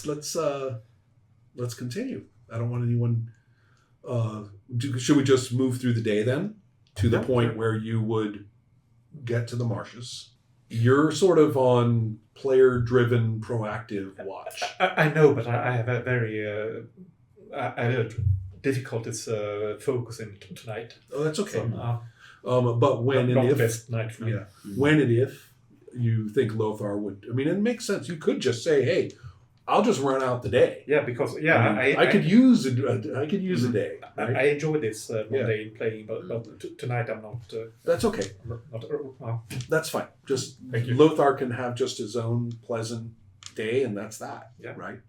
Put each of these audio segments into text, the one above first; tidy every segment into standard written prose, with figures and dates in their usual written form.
let's continue. I don't want anyone. Should we just move through the day then to the point where you would get to the marshes? You're sort of on player-driven, proactive watch. I know, but I have a very difficulties focusing tonight. Oh, that's okay. So, but when not and the if, best night for me. when and if you think Lothar would, I mean, it makes sense. You could just say, "Hey, I'll just run out the day." Yeah, because I could use a day. Right? I enjoy this mundane playing, but tonight I'm not. That's okay. That's fine. Just Lothar can have just his own pleasant day, and that's that. Yeah. Right.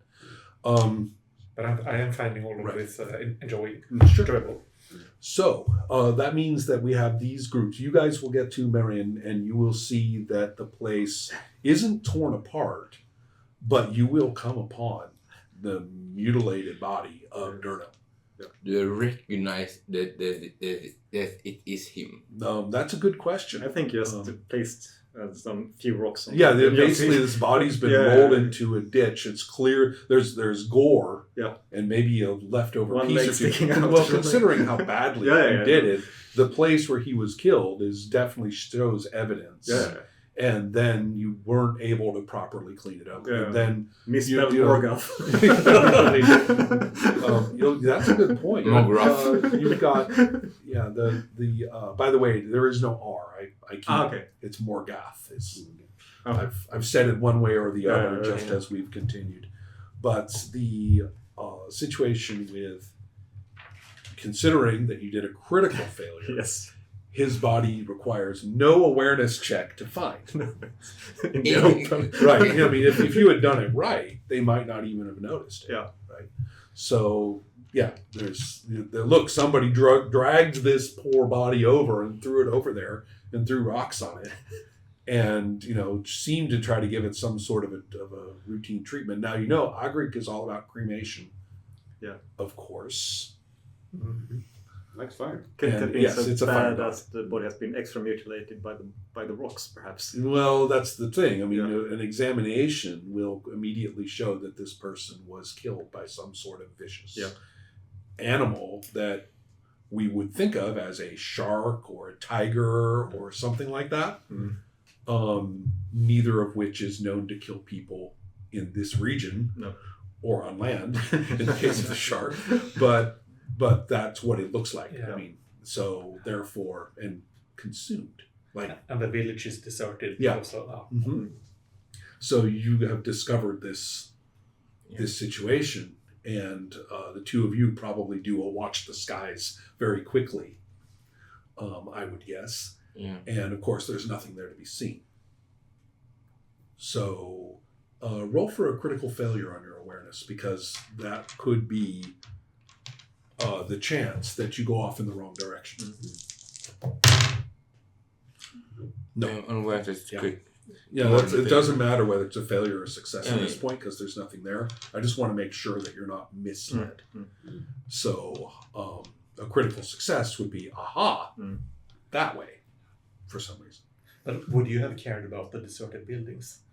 But I am finding all of this enjoyable. So that means that we have these groups. You guys will get to Marion, and you will see that the place isn't torn apart, but you will come upon the mutilated body of Durno. Do you recognize that it is him? That's a good question. I think just placed some few rocks on basically this body's been rolled into a ditch. It's clear there's gore and maybe a leftover one piece leg or sticking two. out. Well, considering how badly you did it, the place where he was killed definitely shows evidence. Yeah. And then you weren't able to properly clean it up. Yeah. And then misspelled Morgoth. That's a good point. You've got the by the way, there is no R. I keep it's Morgoth. I've said it one way or the other as we've continued. But the situation with considering that you did a critical failure. Yes. His body requires no awareness check to find. Right. I mean, if you had done it right, they might not even have noticed it. Yeah. Right. So, look, somebody dragged this poor body over and threw it over there and threw rocks on it. And, seemed to try to give it some sort of a routine treatment. Now, Agrik is all about cremation. Yeah. Of course. Mm-hmm. Like fire. Can it be so it's a bad fire as the body has been extra mutilated by the rocks, perhaps? Well, that's the thing. I mean, an examination will immediately show that this person was killed by some sort of vicious animal that we would think of as a shark or a tiger or something like that. Mm. Neither of which is known to kill people in this region or on land, in the case of the shark. But that's what it looks like. Yeah. I mean, so therefore, and consumed. And the village is deserted. Yeah. Also, So you have discovered this situation, and the two of you probably do a watch the skies very quickly, I would guess. Yeah. And of course, there's nothing there to be seen. So roll for a critical failure on your awareness, because that could be the chance that you go off in the wrong direction. Mm-hmm. No. Awareness is good. Yeah, it doesn't matter whether it's a failure or a success at this point, because there's nothing there. I just want to make sure that you're not misled. Mm-hmm. So a critical success would be, that way, for some reason. But would you have cared about the deserted buildings?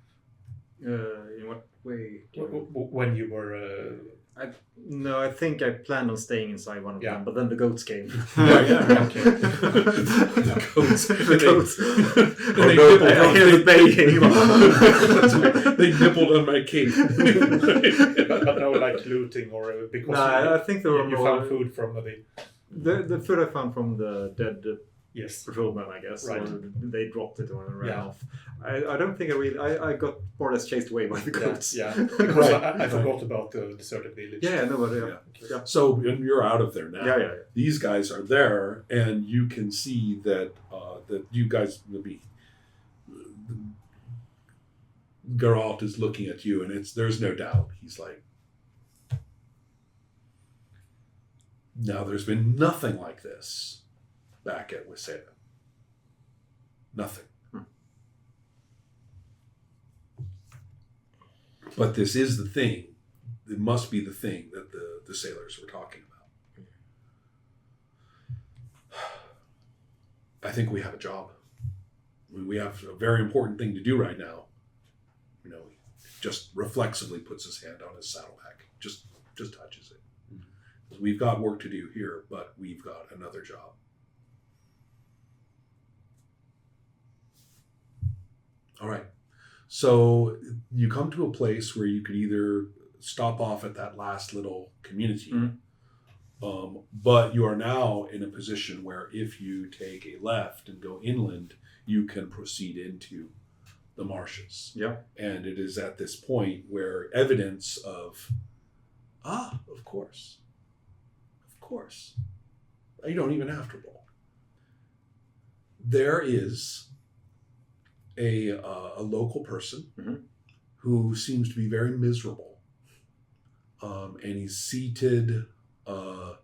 In what way? When you were... No, I think I planned on staying inside one of them, but then the goats came. Okay. The goats. I hear the baying. They nibbled on my cape. But no, like looting or because I think there were you more... found food from The food I found from the dead patrolman, I guess. Right. Or they dropped it or ran off. I don't think I got more or less chased away by the goats. Yeah. Because I forgot about the deserted village. Yeah. So you're out of there now. Yeah. These guys are there, and you can see that that you guys will be. Geralt is looking at you, and there's no doubt. He's like, now there's been nothing like this back at Waseda. Nothing. But this is the thing. It must be the thing that the sailors were talking about. I think we have a job. We have a very important thing to do right now. just reflexively puts his hand on his saddlebag, just touches it. We've got work to do here, but we've got another job. All right. So you come to a place where you could either stop off at that last little community, but you are now in a position where if you take a left and go inland, you can proceed into the marshes. Yeah. And it is at this point where evidence of, of course. You don't even have to roll. There is a local person who seems to be very miserable, and he's seated on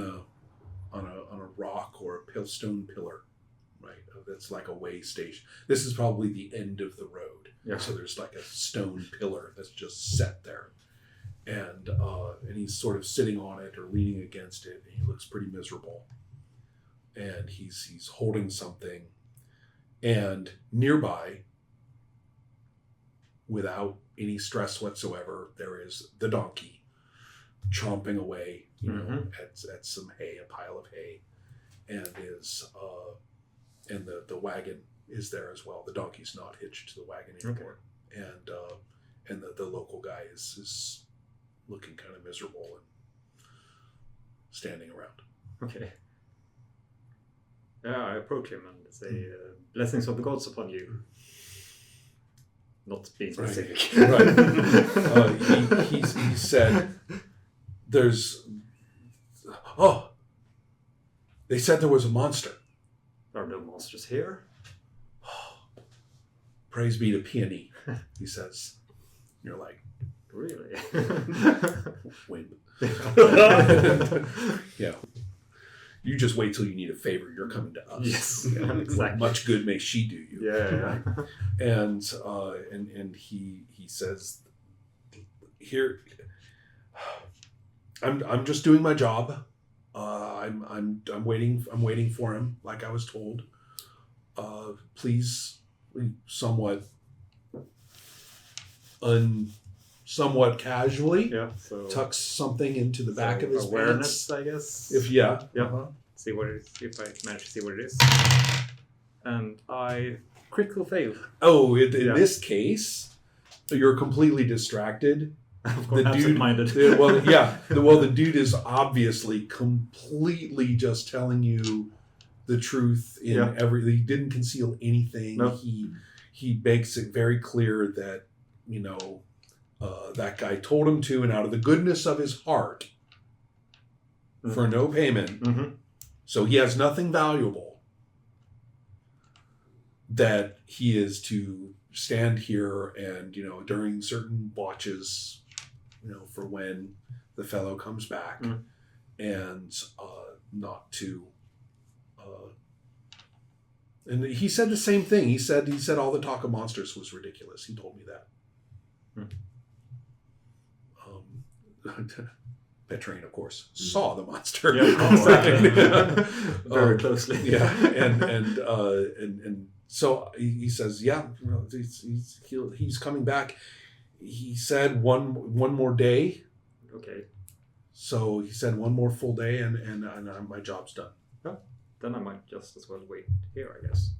a rock or a stone pillar, right? That's like a way station. This is probably the end of the road. Yeah. So there's like a stone pillar that's just set there, and he's sort of sitting on it or leaning against it, and he looks pretty miserable. And he's holding something. And nearby, without any stress whatsoever, there is the donkey chomping away, at some hay, a pile of hay, and the wagon is there as well. The donkey's not hitched to the wagon anymore, and the local guy is looking kind of miserable and standing around. Okay. Yeah, I approach him and say, blessings of the gods upon you. Not being specific. Right. He said, they said there was a monster. There are no monsters here. Praise be to Peony, he says. You're like, really? Win. Yeah. You just wait till you need a favor. You're coming to us. Yes, yeah, exactly. Much good may she do you. Yeah. And he says, here, I'm just doing my job. I'm waiting for him, like I was told. Please, somewhat casually, so tucks something into the back of his awareness, pants. I guess. See what it is. If I manage to see what it is, and I critical fail. Oh, in this case, you're completely distracted. Of course, absent-minded. The dude is obviously completely just telling you the truth in everything. He didn't conceal anything. No. He makes it very clear that that guy told him to, and out of the goodness of his heart, for no payment. Mm-hmm. So he has nothing valuable that he is to stand here and, during certain watches, for when the fellow comes back, and not to. And he said the same thing. He said all the talk of monsters was ridiculous. He told me that. Petrain, of course, saw the monster. Very closely. Yeah, and so he says, he's coming back. He said one more day. Okay. So he said one more full day, and my job's done. Oh, then I might just as well wait here, I guess.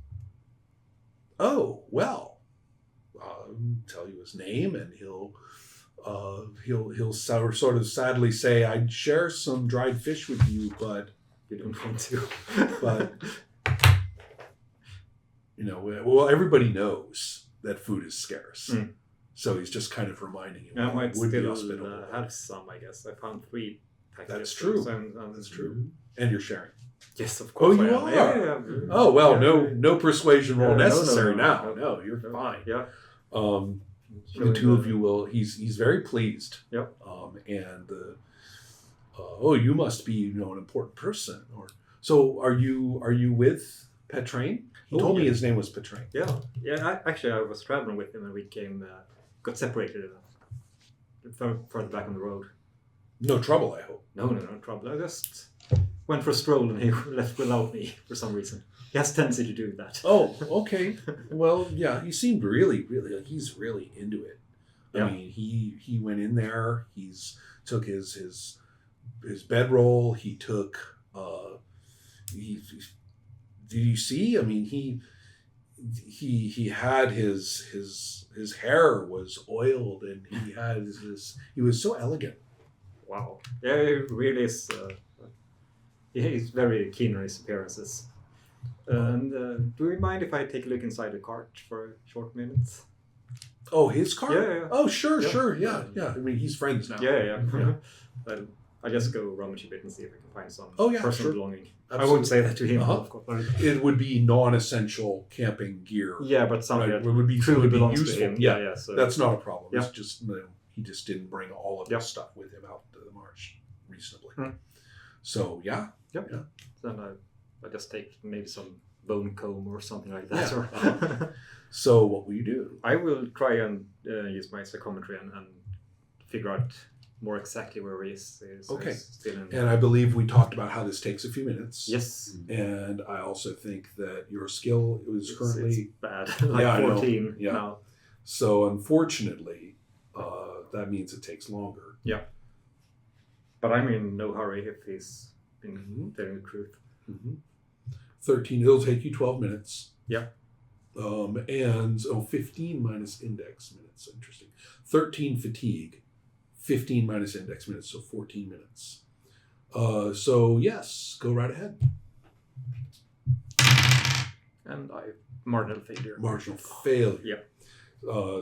Oh well, I'll tell you his name, and he'll sort of sadly say, I'd share some dried fish with you, but you don't want to. But well, everybody knows that food is scarce, so he's just kind of reminding you. I might still have some, I guess. I found 3 packages. That's true. That's true. And you're sharing. Yes, of course. Oh, you are. Yeah. Oh well, no persuasion roll necessary now. No, you're fine. Yeah. The two of you will. He's very pleased. Yep. And you must be an important person. So are you with Petrain? He told me his name was Petrain. Yeah. I was traveling with him, and we got separated further back on the road. No trouble, I hope. No trouble. I just went for a stroll, and he left without me for some reason. he has tendency to do that. Oh, okay. Well, yeah, he seemed really, he's really into it. I mean, he went in there. Took his bedroll. He took. Did you see? I mean, he had his hair was oiled, and he had his. He was so elegant. Wow. Yeah, he really is. He's very keen on his appearances. And do you mind if I take a look inside the cart for a short minute? Oh, his cart? Yeah. Oh, sure. Yeah. I mean, he's friends now. Yeah. I just go rummage a bit and see if I can find some personal belonging. Absolutely. I wouldn't say that to him, of course. But it would be non-essential camping gear. Yeah, but something that would be truly belongs useful. to him. Yeah. So that's not a problem. Yeah. It's just he just didn't bring all of his stuff with him out to the marsh reasonably. So yeah. Then I just take maybe some bone comb or something like that. Yeah. So what will you do? I will try and use my psychometry and figure out more exactly where he is. Okay. And I believe we talked about how this takes a few minutes. Yes. And I also think that your skill is currently it's bad. Like 14 now. So unfortunately, that means it takes longer. Yeah. But I'm in no hurry if he's been telling the truth. 13. It'll take you 12 minutes. Yeah. And 15 minus index minutes. Interesting. 13 fatigue. 15 minus index minutes, so 14 minutes. So yes, go right ahead. And I marginal failure. Marginal failure. Yeah.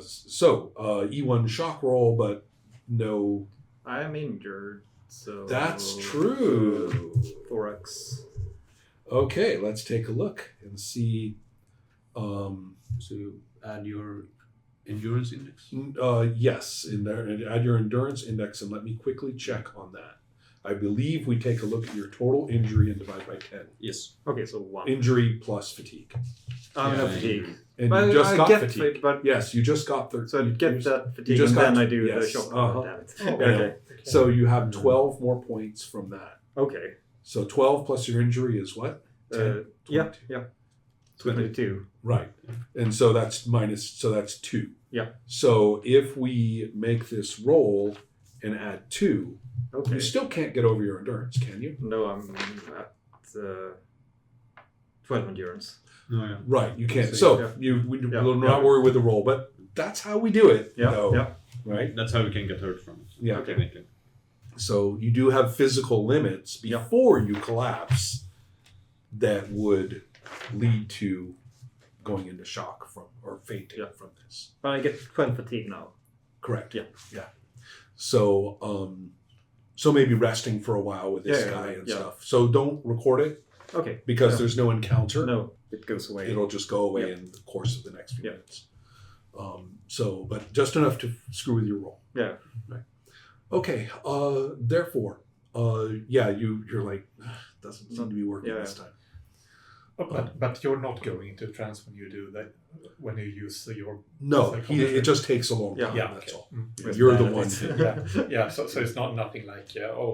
So E1 shock roll, but no. I'm injured, so that's true. Thorax. Okay, let's take a look and see. So add your endurance index? Yes, in there, add your endurance index, and let me quickly check on that. I believe we take a look at your total injury and divide by 10. Yes. Okay, so 1. Injury plus fatigue. No fatigue. And but you just got get fatigue. But yes, you just got 13. So I get that fatigue, and then I do the shock. Damn it. Okay. So you have 12 more points from that. Okay. So 12 plus your injury is what? 10? Yeah. 22. Right. And so that's 2. Yeah. So if we make this roll and add 2, you still can't get over your endurance, can you? No, I'm at 12 endurance. Oh, yeah. Right, you can't. So we will not worry with the roll, but that's how we do it. Yeah. Right? That's how we can get hurt from it. Yeah. Technically. So you do have physical limits before you collapse that would lead to going into shock from or fainting from this. But I get 12 fatigue now. Correct. Yeah. So so maybe resting for a while with this guy and stuff. So don't record it. Okay. Because there's no encounter. No, it goes away. It'll just go away in the course of the next few minutes. But just enough to screw with your roll. Yeah. Right. Okay. Therefore, you're like, doesn't seem to be working this time. But you're not going into trance when you do that. When you use your it just takes a long time. That's all. You're the one. So it's not nothing like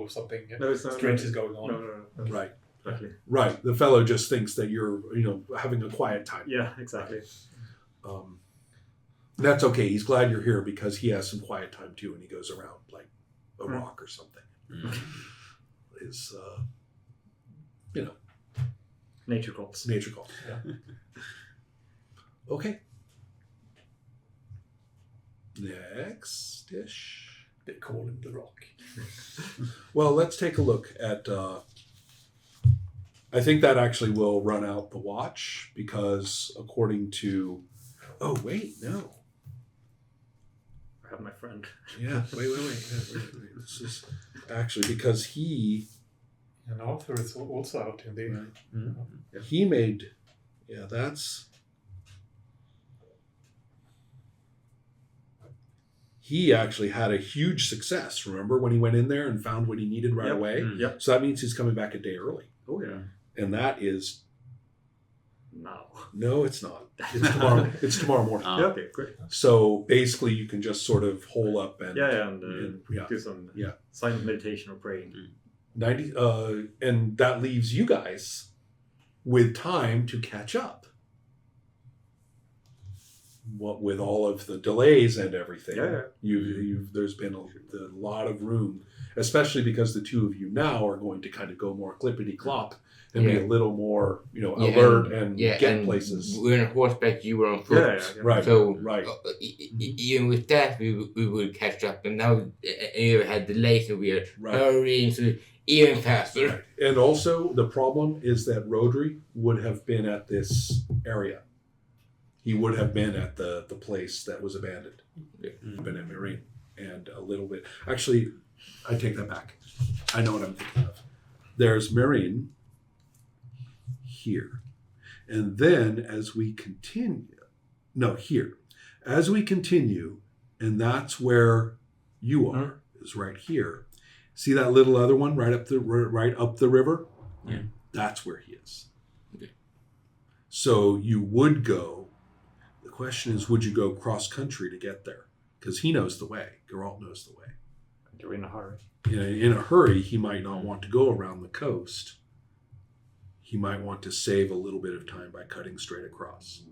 something strange is going on. No. Right. Exactly. Right. The fellow just thinks that you're having a quiet time. Yeah. Exactly. That's okay. He's glad you're here because he has some quiet time too, and he goes around like a rock or something. Is nature calls. Nature calls. Yeah. Okay. Next-ish. They call him the Rock. Well, let's take a look at. I think that actually will run out the watch because according to. Oh wait, no. I have my friend. Yeah. Wait. This is actually because he. And Arthur is also out in the. Right. He made. Yeah, that's. He actually had a huge success. Remember when he went in there and found what he needed right away? Yep. So that means he's coming back a day early. Oh yeah. And that is. Now. No, it's not. It's tomorrow. It's tomorrow morning. Okay, great. So basically, you can just sort of hole up and do some silent meditation or praying. 90, and that leaves you guys with time to catch up. What with all of the delays and everything, there's been a lot of room, especially because the two of you now are going to kind of go more clippity clop and be a little more, alert and get places. We're on horseback, you were on foot. Right. So right. Even with that, we would catch up, and now you had delays, and we are hurrying so even faster. Right. And also, the problem is that Rodri would have been at this area. He would have been at the place that was abandoned. Been at Marine. And a little bit. Actually, I take that back. I know what I'm thinking of. There's Marine here. And then as we continue, here. As we continue, and that's where you are, is right here. See that little other one right up the river? Yeah. That's where he is. Okay. So you would go. The question is, would you go cross country to get there? Because he knows the way. Geralt knows the way. You're in a hurry. In a hurry, he might not want to go around the coast. He might want to save a little bit of time by cutting straight across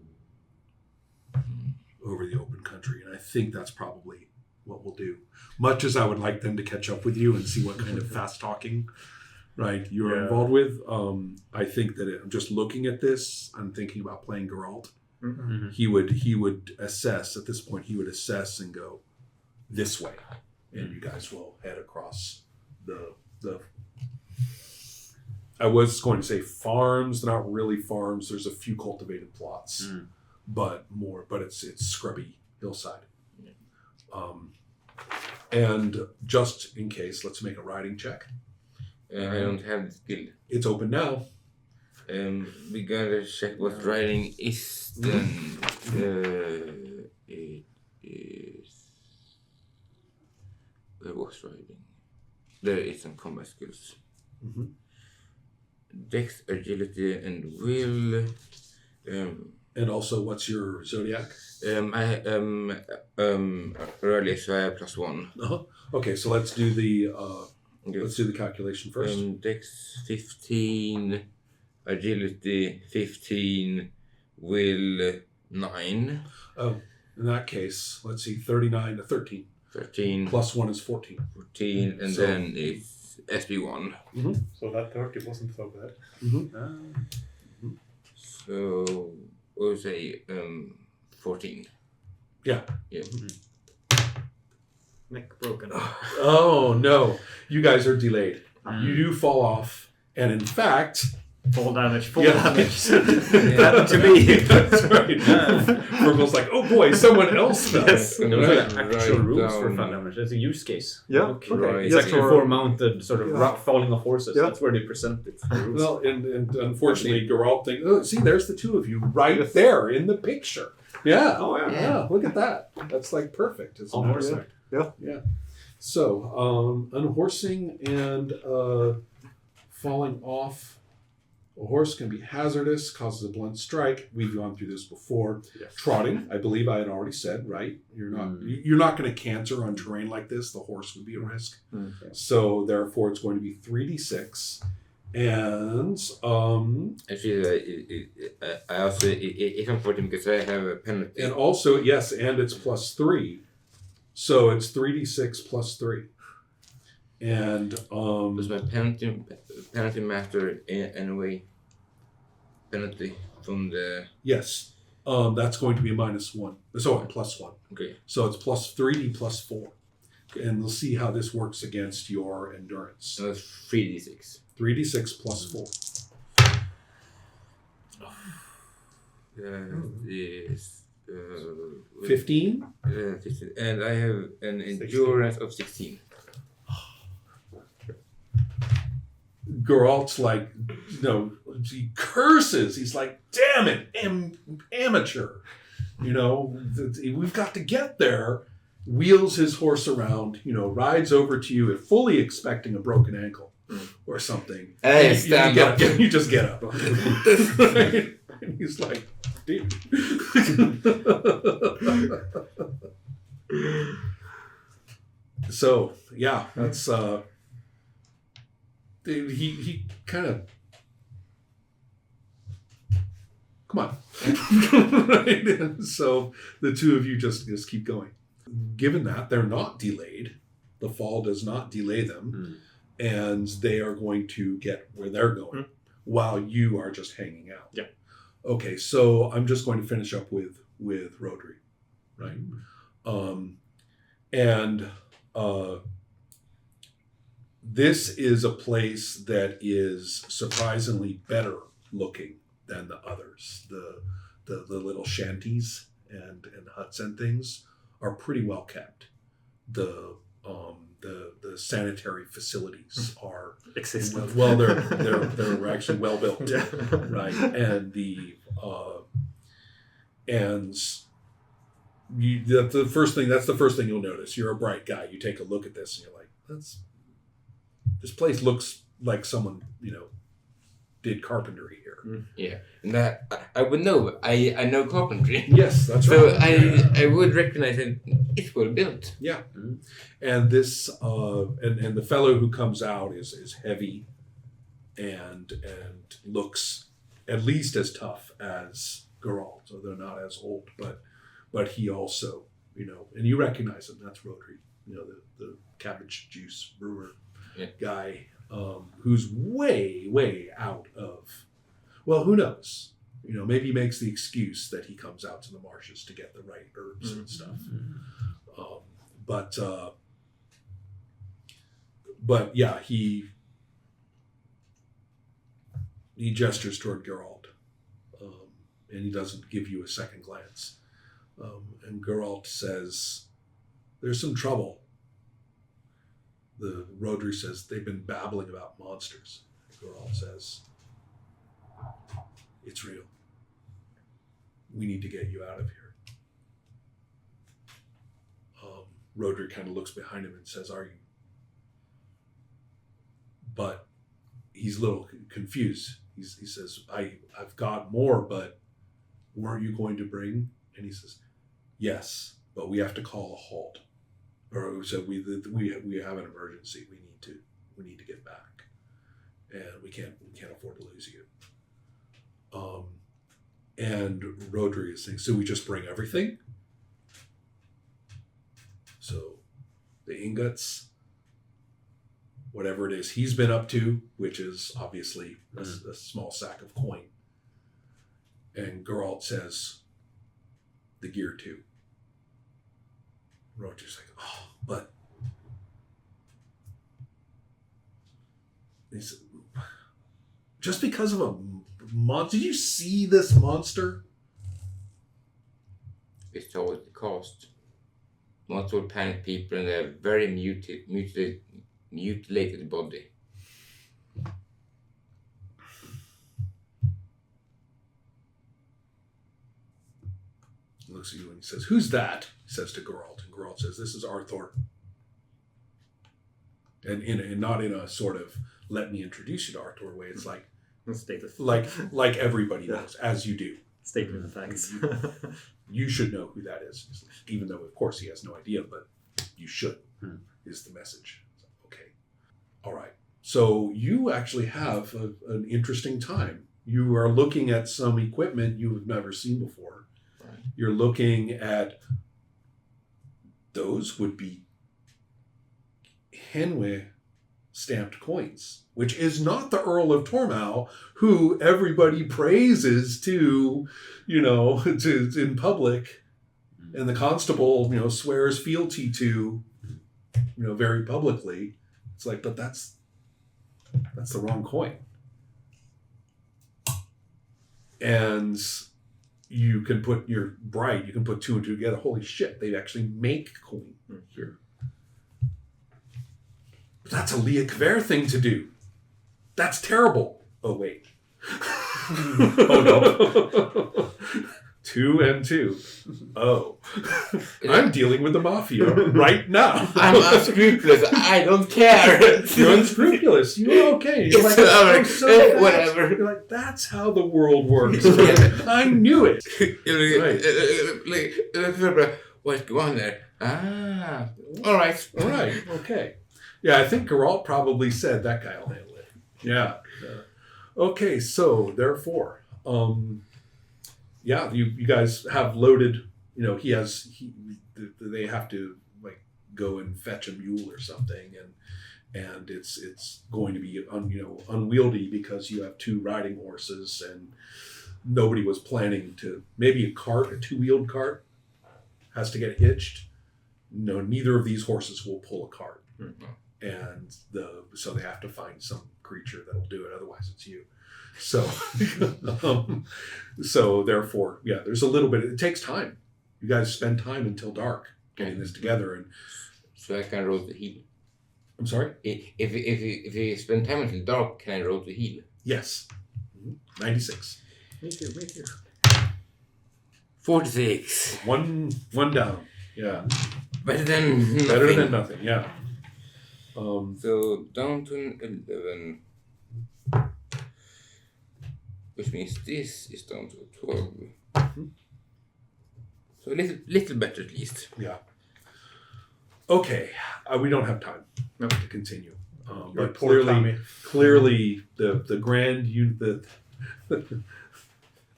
over the open country. And I think that's probably what we'll do. Much as I would like them to catch up with you and see what kind of fast talking you're involved with. I think that I'm just looking at this. I'm thinking about playing Geralt. Mm-hmm. He would assess at this point. He would assess and go this way, and you guys will head across the. I was going to say farms. They're not really farms. There's a few cultivated plots, but it's scrubby hillside. And just in case, let's make a riding check. I don't have the skill. It's open now. We gotta check what riding is then. It is. Where was riding? There is some combat skills. Mm-hmm. Dex, agility, and will. And also, what's your zodiac? I early, so I have +1. Okay, so let's do the let's do the calculation first. Dex 15, agility 15, will 9. Oh, in that case, let's see, 39 to 13. 13 +1 is 14. 14, and then it's SB1. Mm-hmm. So that 30 wasn't so bad. Mm-hmm. So we'll say 14. Yeah. Mm-hmm. Neck broken. Oh no, you guys are delayed. You do fall off, and in fact, full damage. Happened to me. That's right. Virgil's like, oh boy, someone else fell. Those are actual rules for fun damage. That's a use case. Yeah. Okay. Right. It's actually for mounted sort of falling off horses. Yeah. That's where they present it. Well, and unfortunately, Geralt thinks, oh, see, there's the two of you right there in the picture. Yeah. Oh, yeah. Yeah. Look at that. That's like perfect. It's on horseback. Yeah. Yeah. So, unhorsing and falling off a horse can be hazardous, causes a blunt strike. We've gone through this before. Yes. Trotting, I believe I had already said, right? You're not going to canter on terrain like this. The horse would be a risk. Okay. So therefore, it's going to be 3d6. And actually, I also it's important because I have a penalty. And also, yes, and it's +3. So it's 3d6 +3. And does my penalty matter anyway? Penalty from the yes, that's going to be a -1. So +1. Okay. So it's +3d +4, and we'll see how this works against your endurance. So it's 3d6. 3d6 +4. Is 15. 15, and I have an endurance of 16. Geralt's like, he curses. He's like, damn it, amateur. We've got to get there. Wheels his horse around, rides over to you, fully expecting a broken ankle or something. Hey, stand up. You just get up. And he's like, dude. So, yeah, that's... he kind of come on. Right? And so the two of you just keep going. Given that they're not delayed, the fall does not delay them, and they are going to get where they're going while you are just hanging out. Yeah. Okay, so I'm just going to finish up with Rotary, right? This is a place that is surprisingly better looking than the others. The little shanties and huts and things are pretty well kept. The sanitary facilities are existent. well. They're actually well built, right? And that's the first thing you'll notice. You're a bright guy. You take a look at this and you're like, this place looks like someone did carpentry here. Yeah, and that I would know. I know carpentry. Yes, that's so right. I would recognize it. It's well built. Yeah, and this and the fellow who comes out is heavy, and looks at least as tough as Geralt. So they're not as old, but he also and you recognize him. That's Rotary. The cabbage juice brewer guy. Who's way out of, well, who knows? Maybe he makes the excuse that he comes out to the marshes to get the right herbs and stuff. But yeah, he gestures toward Geralt, and he doesn't give you a second glance. And Geralt says, "There's some trouble." The Rotary says, "They've been babbling about monsters." Geralt says, "It's real. We need to get you out of here." Rotary kind of looks behind him and says, "Are you?" But he's a little confused. He says, I've got more, but weren't you going to bring? And he says, "Yes, but we have to call a halt. Or so we have an emergency. We need to get back, and we can't afford to lose you." And Rotary is saying, "So we just bring everything?" So the ingots, whatever it is he's been up to, which is obviously a small sack of coin. And Geralt says, "The gear too." Roger's like, "Oh, but..." He said, "Just because of a monster? Did you see this monster?" It's always the cost. Monsters will panic people and they have very mutilated body. He looks at you and he says, "Who's that?" He says to Geralt. And Geralt says, "This is Arthur." And not in a sort of "let me introduce you to Arthur" way. It's like status, like everybody knows, as you do. Statement of facts. You should know who that is, even though of course he has no idea. But you should. Is the message. Okay, all right. So you actually have an interesting time. You are looking at some equipment you have never seen before. Right. You're looking at, those would be Henwe stamped coins, which is not the Earl of Tormau, who everybody praises to in public, and the constable, swears fealty to, very publicly. It's like, but that's the wrong coin. And you can put, you're bright, you can put two and two together. Holy shit, they actually make coin here. But that's a Leah Kver thing to do. That's terrible. Oh, wait. Oh, no. 2 and 2. Oh. I'm dealing with the mafia right now. I'm unscrupulous. I don't care. You're unscrupulous. You're okay. You're like, whatever. You're like, that's how the world works. I knew it. Right. What's going on there? Ah. All right. Okay. Yeah, I think Geralt probably said that guy will handle it. Yeah. Okay, so therefore, yeah, you guys have loaded. They have to like go and fetch a mule or something, and it's going to be unwieldy because you have 2 riding horses, and nobody was planning to. Maybe a 2-wheeled cart has to get hitched. No, neither of these horses will pull a cart, and so they have to find some creature that'll do it. Otherwise, it's you. So, so therefore, yeah, there's a little bit. It takes time. You guys spend time until dark getting this together, and so I can roll the heal. I'm sorry. If you spend time until dark, can I roll the heal? Yes. 96. Me too. 46. One down. Yeah. Better than nothing. Better than nothing. Yeah. So down to an 11. Which means this is down to 12. So a little better at least. Yeah. Okay. We don't have time to continue. But clearly the grand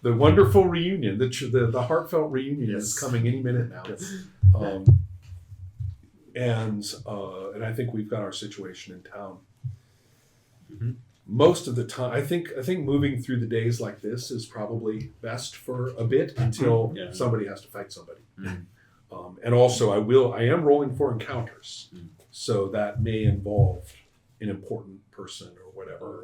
the wonderful reunion, the heartfelt reunion is coming any minute now. And I think we've got our situation in town. Mm-hmm. Most of the time, I think moving through the days like this is probably best for a bit until somebody has to fight somebody. Mm-hmm. And also, I am rolling for encounters, so that may involve an important person or whatever.